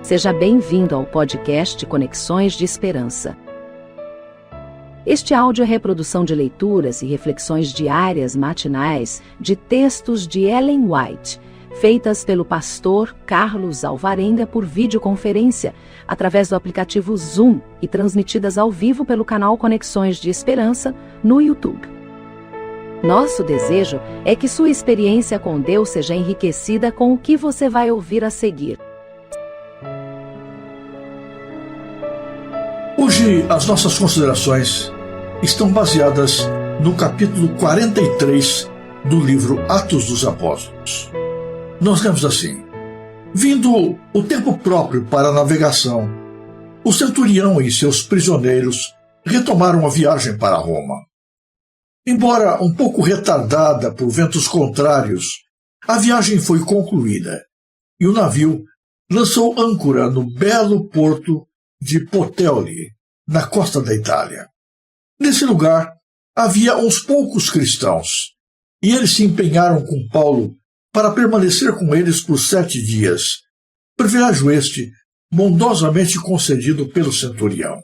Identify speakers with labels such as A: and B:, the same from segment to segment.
A: Seja bem-vindo ao podcast Conexões de Esperança. Este áudio é reprodução de leituras e reflexões diárias matinais de textos de Ellen White, feitas pelo pastor Carlos Alvarenga por videoconferência, através do aplicativo Zoom e transmitidas ao vivo pelo canal Conexões de Esperança no YouTube. Nosso desejo é que sua experiência com Deus seja enriquecida com o que você vai ouvir a seguir.
B: Hoje, as nossas considerações estão baseadas no capítulo 43 do livro Atos dos Apóstolos. Nós lemos assim: vindo o tempo próprio para a navegação, o centurião e seus prisioneiros retomaram a viagem para Roma. Embora um pouco retardada por ventos contrários, a viagem foi concluída e o navio lançou âncora no belo porto de Puteoli, na costa da Itália. Nesse lugar havia uns poucos cristãos, e eles se empenharam com Paulo para permanecer com eles por 7 dias, privilégio este bondosamente concedido pelo centurião.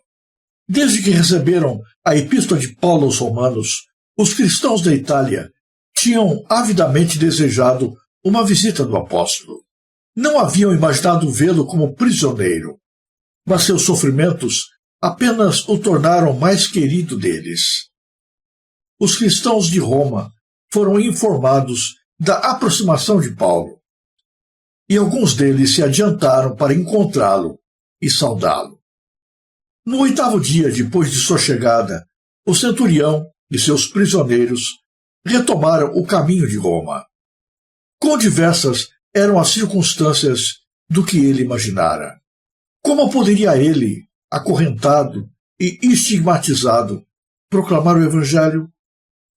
B: Desde que receberam a epístola de Paulo aos Romanos, os cristãos da Itália tinham avidamente desejado uma visita do apóstolo. Não haviam imaginado vê-lo como prisioneiro, mas seus sofrimentos apenas o tornaram mais querido deles. Os cristãos de Roma foram informados da aproximação de Paulo, e alguns deles se adiantaram para encontrá-lo e saudá-lo. No 8º dia depois de sua chegada, o centurião e seus prisioneiros retomaram o caminho de Roma. Quão diversas eram as circunstâncias do que ele imaginara. Como poderia ele, acorrentado e estigmatizado, proclamar o Evangelho?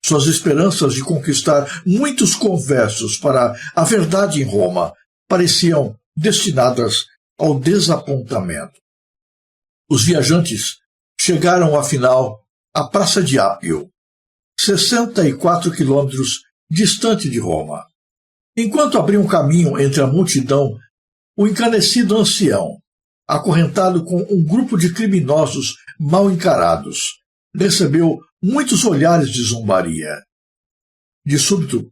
B: Suas esperanças de conquistar muitos conversos para a verdade em Roma pareciam destinadas ao desapontamento. Os viajantes chegaram, afinal, à Praça de Ápio, 64 quilômetros distante de Roma. Enquanto abriam caminho entre a multidão, o encanecido ancião, acorrentado com um grupo de criminosos mal encarados, recebeu muitos olhares de zombaria. De súbito,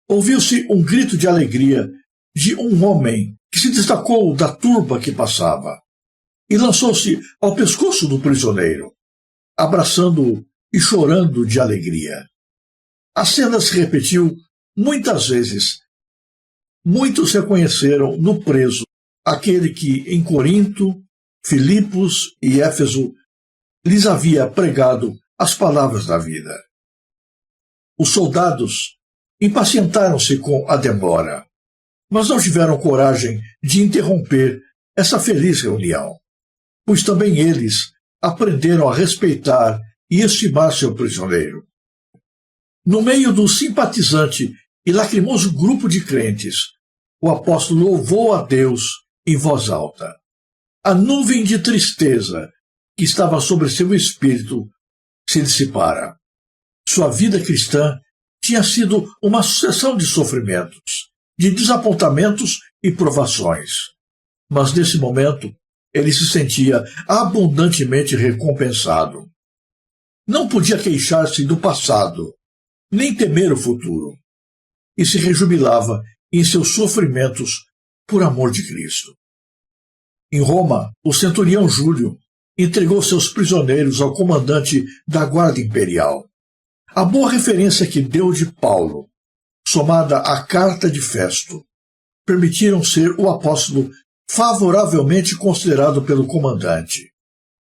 B: ouviu-se um grito de alegria de um homem que se destacou da turba que passava e lançou-se ao pescoço do prisioneiro, abraçando-o e chorando de alegria. A cena se repetiu muitas vezes. Muitos reconheceram no preso aquele que, em Corinto, Filipos e Éfeso, lhes havia pregado as palavras da vida. Os soldados impacientaram-se com a demora, mas não tiveram coragem de interromper essa feliz reunião, pois também eles aprenderam a respeitar e estimar seu prisioneiro. No meio do simpatizante e lacrimoso grupo de crentes, o apóstolo louvou a Deus em voz alta. A nuvem de tristeza que estava sobre seu espírito se dissipara. Sua vida cristã tinha sido uma sucessão de sofrimentos, de desapontamentos e provações. Mas nesse momento, ele se sentia abundantemente recompensado. Não podia queixar-se do passado, nem temer o futuro, e se rejubilava em seus sofrimentos por amor de Cristo. Em Roma, o centurião Júlio entregou seus prisioneiros ao comandante da Guarda Imperial. A boa referência que deu de Paulo, somada à carta de Festo, permitiram ser o apóstolo favoravelmente considerado pelo comandante,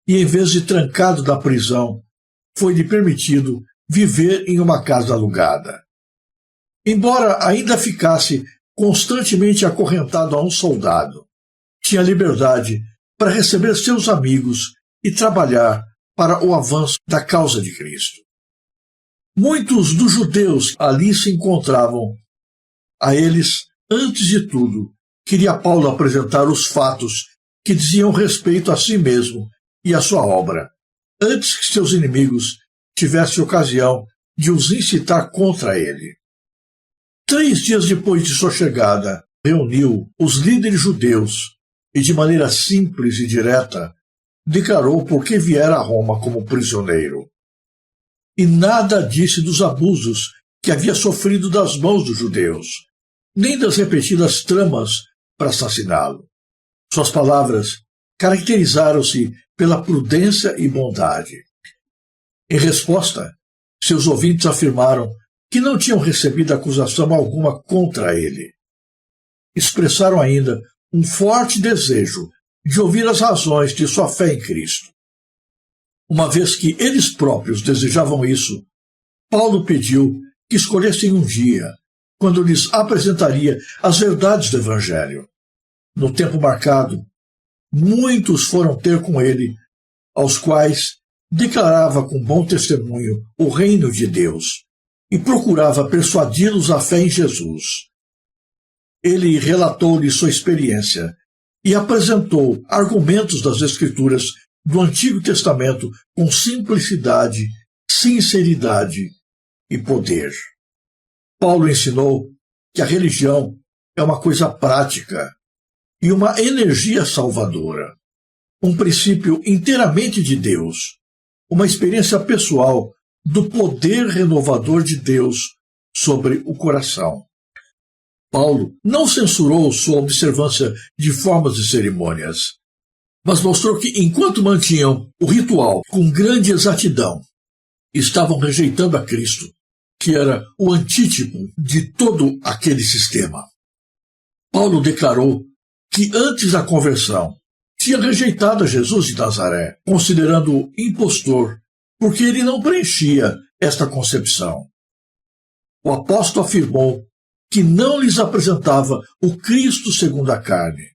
B: e em vez de trancado da prisão, foi-lhe permitido viver em uma casa alugada. Embora ainda ficasse constantemente acorrentado a um soldado, tinha liberdade para receber seus amigos e trabalhar para o avanço da causa de Cristo. Muitos dos judeus ali se encontravam. A eles, antes de tudo, queria Paulo apresentar os fatos que diziam respeito a si mesmo e à sua obra, antes que seus inimigos tivessem ocasião de os incitar contra ele. 3 dias depois de sua chegada, reuniu os líderes judeus e de maneira simples e direta, declarou por que viera a Roma como prisioneiro. E nada disse dos abusos que havia sofrido das mãos dos judeus, nem das repetidas tramas para assassiná-lo. Suas palavras caracterizaram-se pela prudência e bondade. Em resposta, seus ouvintes afirmaram que não tinham recebido acusação alguma contra ele. Expressaram ainda um forte desejo de ouvir as razões de sua fé em Cristo. Uma vez que eles próprios desejavam isso, Paulo pediu que escolhessem um dia, quando lhes apresentaria as verdades do Evangelho. No tempo marcado, muitos foram ter com ele, aos quais declarava com bom testemunho o reino de Deus e procurava persuadi-los à fé em Jesus. Ele relatou-lhes sua experiência e apresentou argumentos das Escrituras do Antigo Testamento com simplicidade, sinceridade e poder. Paulo ensinou que a religião é uma coisa prática e uma energia salvadora, um princípio inteiramente de Deus, uma experiência pessoal do poder renovador de Deus sobre o coração. Paulo não censurou sua observância de formas e cerimônias, mas mostrou que, enquanto mantinham o ritual com grande exatidão, estavam rejeitando a Cristo, que era o antítipo de todo aquele sistema. Paulo declarou que antes da conversão tinha rejeitado a Jesus de Nazaré, considerando-o impostor, porque ele não preenchia esta concepção. O apóstolo afirmou que não lhes apresentava o Cristo segundo a carne.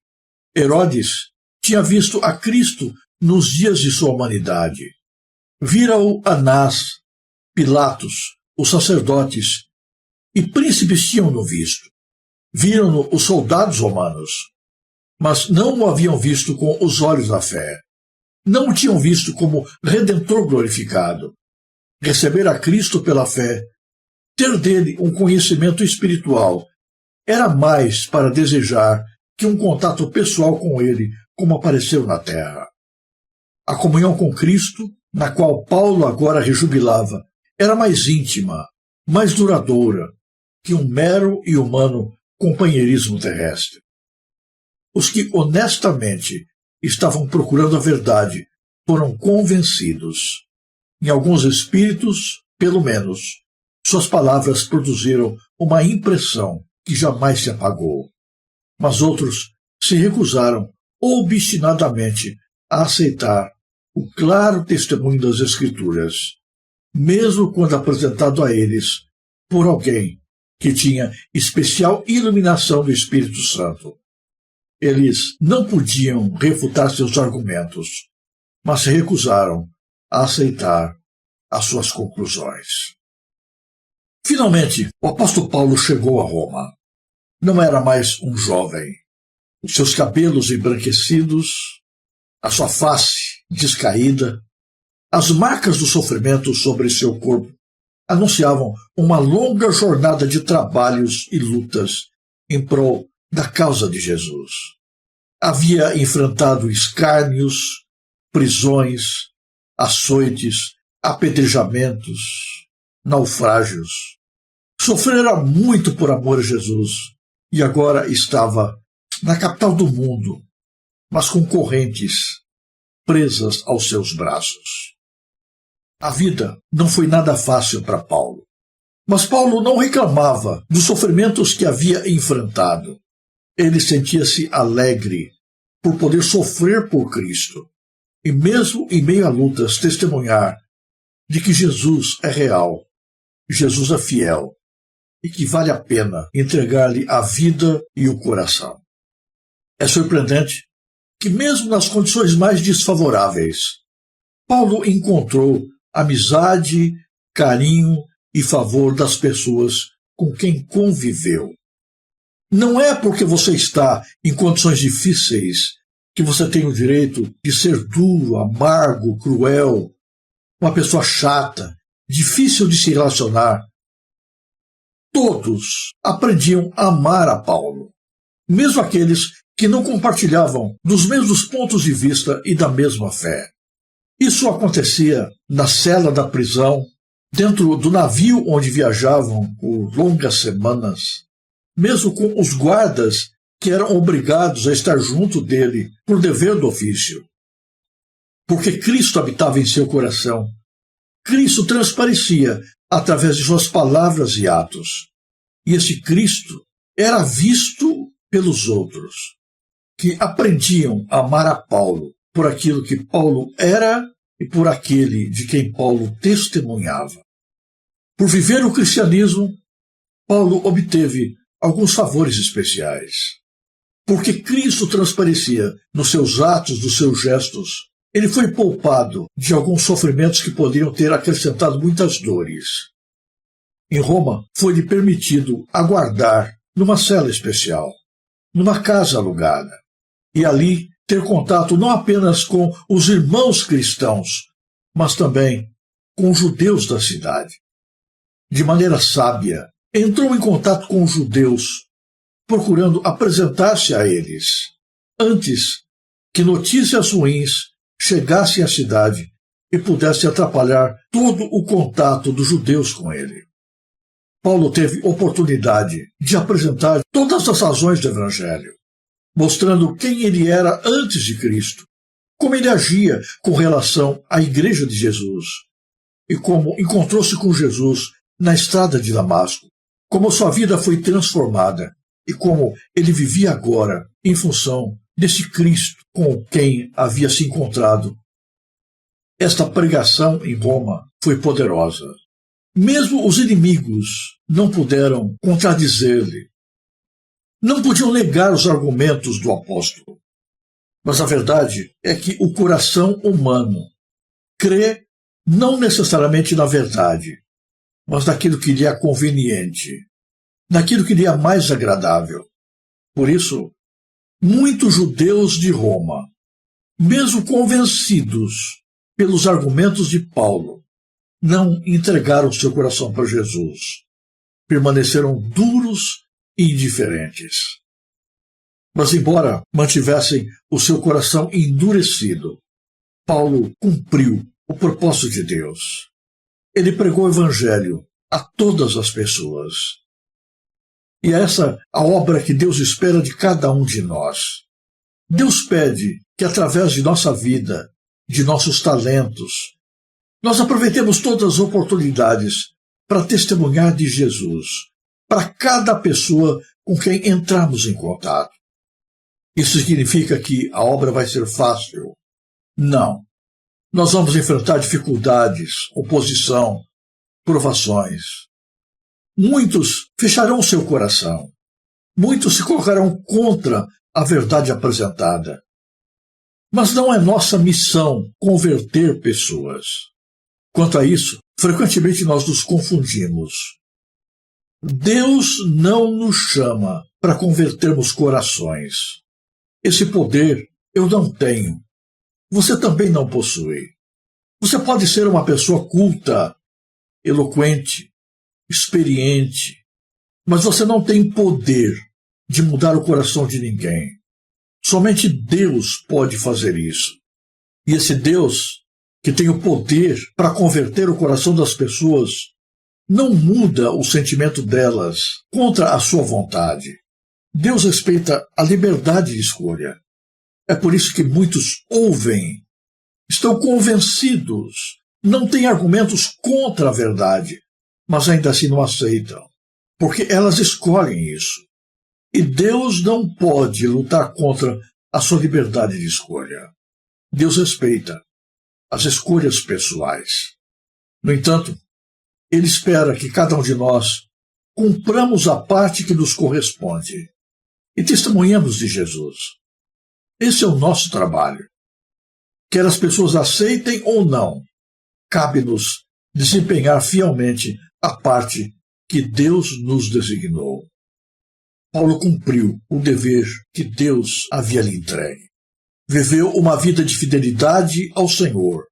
B: Herodes tinha visto a Cristo nos dias de sua humanidade. Vira-o Anás, Pilatos, os sacerdotes e príncipes tinham-no visto. Viram-no os soldados romanos, mas não o haviam visto com os olhos da fé. Não o tinham visto como Redentor glorificado. Receber a Cristo pela fé, ter dele um conhecimento espiritual, era mais para desejar que um contato pessoal com ele, como apareceu na terra. A comunhão com Cristo, na qual Paulo agora rejubilava, era mais íntima, mais duradoura que um mero e humano companheirismo terrestre. Os que honestamente estavam procurando a verdade foram convencidos. Em alguns espíritos, pelo menos, suas palavras produziram uma impressão que jamais se apagou. Mas outros se recusaram obstinadamente a aceitar o claro testemunho das Escrituras, mesmo quando apresentado a eles por alguém que tinha especial iluminação do Espírito Santo. Eles não podiam refutar seus argumentos, mas se recusaram a aceitar as suas conclusões. Finalmente, o apóstolo Paulo chegou a Roma. Não era mais um jovem. Os seus cabelos embranquecidos, a sua face descaída, as marcas do sofrimento sobre seu corpo anunciavam uma longa jornada de trabalhos e lutas em prol da causa de Jesus. Havia enfrentado escárnios, prisões, açoites, apedrejamentos, naufrágios. Sofrera muito por amor a Jesus e agora estava na capital do mundo, mas com correntes presas aos seus braços. A vida não foi nada fácil para Paulo. Mas Paulo não reclamava dos sofrimentos que havia enfrentado. Ele sentia-se alegre por poder sofrer por Cristo e, mesmo em meio a lutas, testemunhar de que Jesus é real, Jesus é fiel e que vale a pena entregar-lhe a vida e o coração. É surpreendente que, mesmo nas condições mais desfavoráveis, Paulo encontrou amizade, carinho e favor das pessoas com quem conviveu. Não é porque você está em condições difíceis que você tem o direito de ser duro, amargo, cruel, uma pessoa chata, difícil de se relacionar. Todos aprendiam a amar a Paulo, mesmo aqueles que não compartilhavam dos mesmos pontos de vista e da mesma fé. Isso acontecia na cela da prisão, dentro do navio onde viajavam por longas semanas, mesmo com os guardas que eram obrigados a estar junto dele por dever do ofício. Porque Cristo habitava em seu coração. Cristo transparecia através de suas palavras e atos. E esse Cristo era visto pelos outros, que aprendiam a amar a Paulo por aquilo que Paulo era e por aquele de quem Paulo testemunhava. Por viver o cristianismo, Paulo obteve alguns favores especiais. Porque Cristo transparecia nos seus atos, nos seus gestos, ele foi poupado de alguns sofrimentos que poderiam ter acrescentado muitas dores. Em Roma, foi-lhe permitido aguardar numa cela especial, numa casa alugada, e ali ter contato não apenas com os irmãos cristãos, mas também com os judeus da cidade. De maneira sábia, entrou em contato com os judeus, procurando apresentar-se a eles, antes que notícias ruins chegassem à cidade e pudessem atrapalhar todo o contato dos judeus com ele. Paulo teve oportunidade de apresentar todas as razões do Evangelho, mostrando quem ele era antes de Cristo, como ele agia com relação à Igreja de Jesus, e como encontrou-se com Jesus na estrada de Damasco, como sua vida foi transformada e como ele vivia agora em função desse Cristo com quem havia se encontrado. Esta pregação em Roma foi poderosa. Mesmo os inimigos não puderam contradizer-lhe. Não podiam negar os argumentos do apóstolo. Mas a verdade é que o coração humano crê não necessariamente na verdade, mas naquilo que lhe é conveniente, naquilo que lhe é mais agradável. Por isso, muitos judeus de Roma, mesmo convencidos pelos argumentos de Paulo, não entregaram seu coração para Jesus. Permaneceram duros e indiferentes. Mas, embora mantivessem o seu coração endurecido, Paulo cumpriu o propósito de Deus. Ele pregou o Evangelho a todas as pessoas. E é essa a obra que Deus espera de cada um de nós. Deus pede que, através de nossa vida, de nossos talentos, nós aproveitemos todas as oportunidades para testemunhar de Jesus, para cada pessoa com quem entrarmos em contato. Isso significa que a obra vai ser fácil? Não. Nós vamos enfrentar dificuldades, oposição, provações. Muitos fecharão seu coração. Muitos se colocarão contra a verdade apresentada. Mas não é nossa missão converter pessoas. Quanto a isso, frequentemente nós nos confundimos. Deus não nos chama para convertermos corações. Esse poder eu não tenho. Você também não possui. Você pode ser uma pessoa culta, eloquente, experiente, mas você não tem poder de mudar o coração de ninguém. Somente Deus pode fazer isso. E esse Deus, que tem o poder para converter o coração das pessoas, não muda o sentimento delas contra a sua vontade. Deus respeita a liberdade de escolha. É por isso que muitos ouvem, estão convencidos, não têm argumentos contra a verdade, mas ainda assim não aceitam, porque elas escolhem isso. E Deus não pode lutar contra a sua liberdade de escolha. Deus respeita as escolhas pessoais. No entanto, Ele espera que cada um de nós cumpramos a parte que nos corresponde e testemunhemos de Jesus. Esse é o nosso trabalho. Quer as pessoas aceitem ou não, cabe-nos desempenhar fielmente a parte que Deus nos designou. Paulo cumpriu o dever que Deus havia lhe entregue. Viveu uma vida de fidelidade ao Senhor,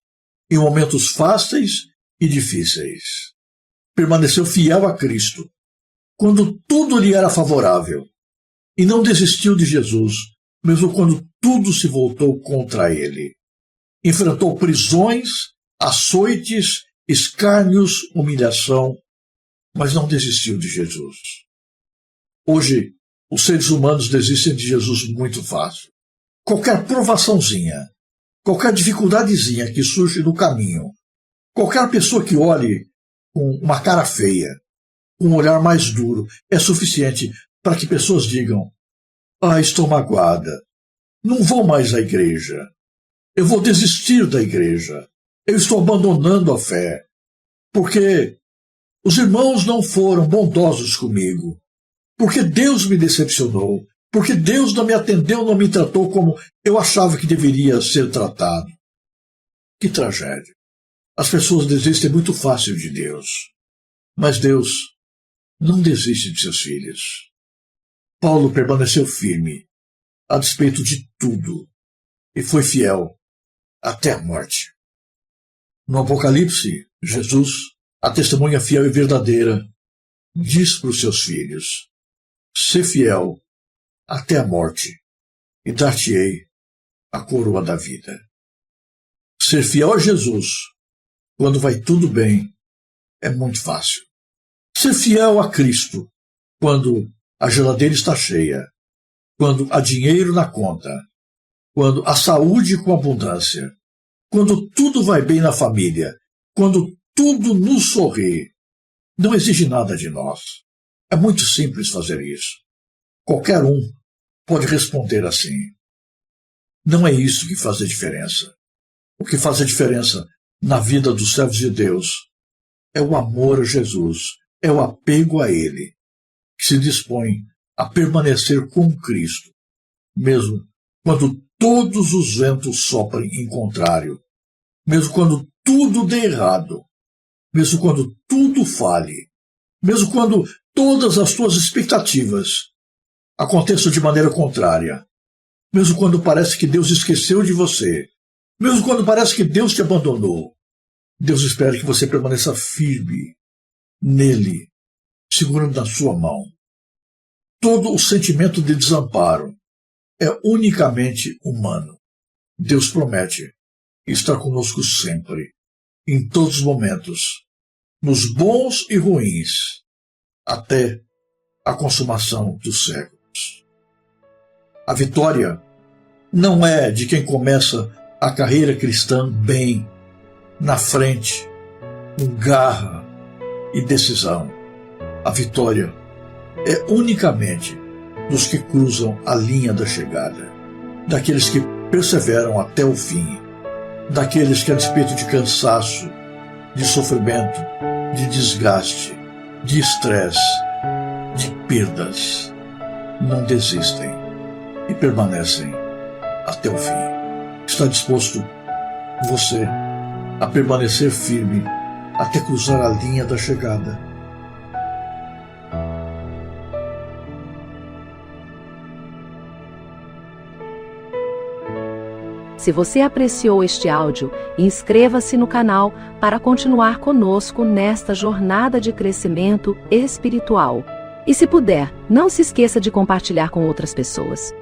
B: em momentos fáceis e difíceis. Permaneceu fiel a Cristo, quando tudo lhe era favorável, e não desistiu de Jesus, mesmo quando tudo se voltou contra ele. Enfrentou prisões, açoites, escárnios, humilhação, mas não desistiu de Jesus. Hoje, os seres humanos desistem de Jesus muito fácil. Qualquer provaçãozinha, qualquer dificuldadezinha que surge no caminho, qualquer pessoa que olhe com uma cara feia, com um olhar mais duro, é suficiente para que pessoas digam: "Ah, estou magoada. Não vou mais à igreja. Eu vou desistir da igreja. Eu estou abandonando a fé. Porque os irmãos não foram bondosos comigo. Porque Deus me decepcionou. Porque Deus não me atendeu, não me tratou como eu achava que deveria ser tratado." Que tragédia. As pessoas desistem muito fácil de Deus. Mas Deus não desiste de seus filhos. Paulo permaneceu firme, a despeito de tudo, e foi fiel até a morte. No Apocalipse, Jesus, a testemunha fiel e verdadeira, diz para os seus filhos: "Sê fiel até a morte, e dar-te-ei a coroa da vida." Ser fiel a Jesus, quando vai tudo bem, é muito fácil. Ser fiel a Cristo, quando a geladeira está cheia, quando há dinheiro na conta, quando há saúde com abundância, quando tudo vai bem na família, quando tudo nos sorri, não exige nada de nós. É muito simples fazer isso. Qualquer um pode responder assim. Não é isso que faz a diferença. O que faz a diferença na vida dos servos de Deus é o amor a Jesus, é o apego a Ele, que se dispõe a permanecer com Cristo, mesmo quando todos os ventos soprem em contrário, mesmo quando tudo dê errado, mesmo quando tudo falhe, mesmo quando todas as tuas expectativas aconteçam de maneira contrária, mesmo quando parece que Deus esqueceu de você, mesmo quando parece que Deus te abandonou. Deus espera que você permaneça firme nele, segurando na sua mão. Todo o sentimento de desamparo é unicamente humano. Deus promete estar conosco sempre, em todos os momentos, nos bons e ruins, até a consumação dos séculos. A vitória não é de quem começa a carreira cristã bem, na frente, com garra e decisão. A vitória é unicamente dos que cruzam a linha da chegada, daqueles que perseveram até o fim, daqueles que, a despeito de cansaço, de sofrimento, de desgaste, de estresse, de perdas, não desistem e permanecem até o fim. Está disposto você a permanecer firme até cruzar a linha da chegada?
A: Se você apreciou este áudio, inscreva-se no canal para continuar conosco nesta jornada de crescimento espiritual. E se puder, não se esqueça de compartilhar com outras pessoas.